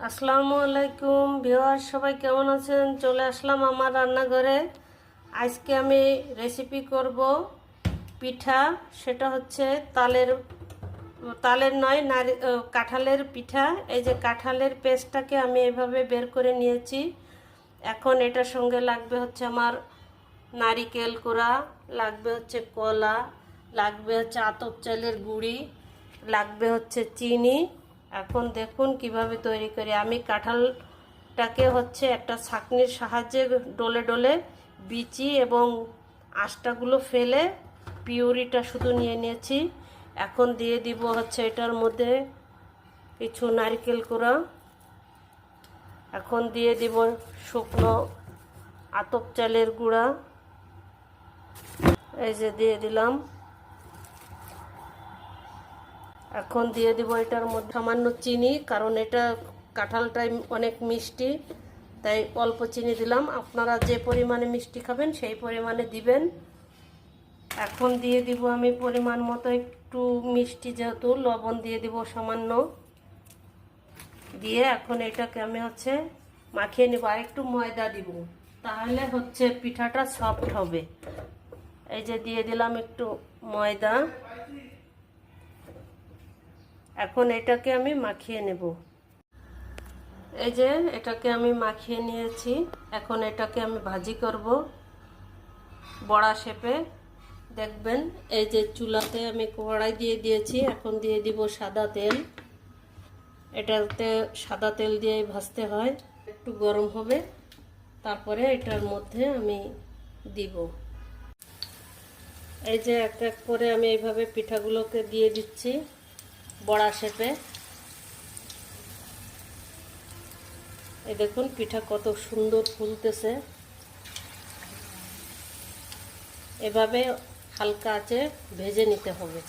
আসসালামু আলাইকুম ভিউয়ার্স, সবাই কেমন আছেন? চলে আসলাম আমার রান্নাঘরে। আজকে আমি রেসিপি করব পিঠা। সেটা হচ্ছে তালের নয়, কাঁঠালের পিঠা। এই যে কাঁঠালের পেস্টটাকে আমি এভাবে বের করে নিয়েছি। এখন এটার সঙ্গে লাগবে হচ্ছে আমার নারিকেল কোড়া, লাগবে হচ্ছে কলা, লাগবে হচ্ছে আতপ চালের গুঁড়ি, লাগবে হচ্ছে চিনি। এখন দেখুন কিভাবে তৈরি করি। আমি কাঁঠালটাকে হচ্ছে একটা ছাঁকনির সাহায্যে ডলে ডলে বিচি এবং আঁশটাগুলো ফেলে পিউরিটা শুধু নিয়ে নিয়েছি। এখন দিয়ে দিব হচ্ছে এটার মধ্যে কিছু নারকেল কোড়া। এখন দিয়ে দিব শুকনো আতপ চালের গুঁড়া, এই যে দিয়ে দিলাম। এখন দিয়ে দিব এটার মধ্যে সামান্য চিনি, কারণ এটা কাঁঠালটাই অনেক মিষ্টি, তাই অল্প চিনি দিলাম। আপনারা যে পরিমাণে মিষ্টি খাবেন সেই পরিমাণে দিবেন। এখন দিয়ে দিব আমি পরিমাণ মতো একটু মিষ্টি, যেহেতু লবণ দিয়ে দিব সামান্য, দিয়ে এখন এটাকে আমি হচ্ছে মাখিয়ে নেব। আর একটু ময়দা দিব, তাহলে হচ্ছে পিঠাটা সফট হবে। এই যে দিয়ে দিলাম একটু ময়দা। এখন এটাকে আমি মাখিয়ে নেব। এই যে এটাকে আমি মাখিয়ে নিয়েছি। এখন এটাকে আমি ভাজি করব বড়া শেপে। দেখবেন এই যে চুলাতে আমি কড়াই দিয়ে দিয়েছি। এখন দিয়ে দিব সাদা তেল। এটাতে সাদা তেল দিয়ে ভাজতে হয়, একটু গরম হবে, তারপরে এটার মধ্যে আমি দিব। এই যে এক এক করে আমি এইভাবে পিঠাগুলোকে দিয়ে দিচ্ছি বড়া শেপে। এই দেখুন পিঠা কত সুন্দর ফুলতেছে। এভাবে হালকা আঁচে ভেজে নিতে হবে।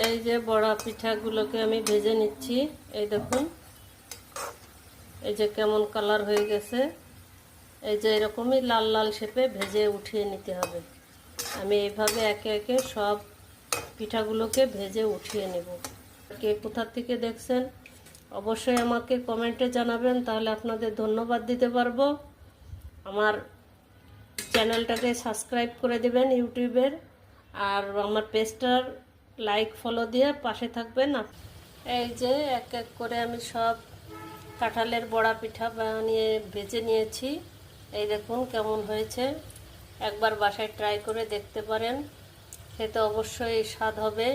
এই যে বড়া পিঠাগুলোকে আমি ভেজে নিচ্ছি। এই দেখুন এই যে কেমন কালার হয়ে গেছে। এই যে এরকমই লাল লাল শেপে ভেজে উঠিয়ে নিতে হবে। আমি এইভাবে একে একে সব পিঠাগুলোকে ভেজে উঠিয়ে নেব। কে কোথা থেকে দেখছেন অবশ্যই আমাকে কমেন্টে জানাবেন, তাহলে আপনাদের ধন্যবাদ দিতে পারবো। আমার চ্যানেলটাকে সাবস্ক্রাইব করে দেবেন ইউটিউবের, আর আমার পেজটার লাইক ফলো দিয়ে পাশে থাকবেন। এই যে এক এক করে আমি সব কাঁঠালের বড়া পিঠা বানিয়ে ভেজে নিয়েছি। এই দেখুন কেমন হয়েছে। একবার বাসায় ট্রাই করে দেখতে পারেন, খেতে অবশ্যই স্বাদ হবে।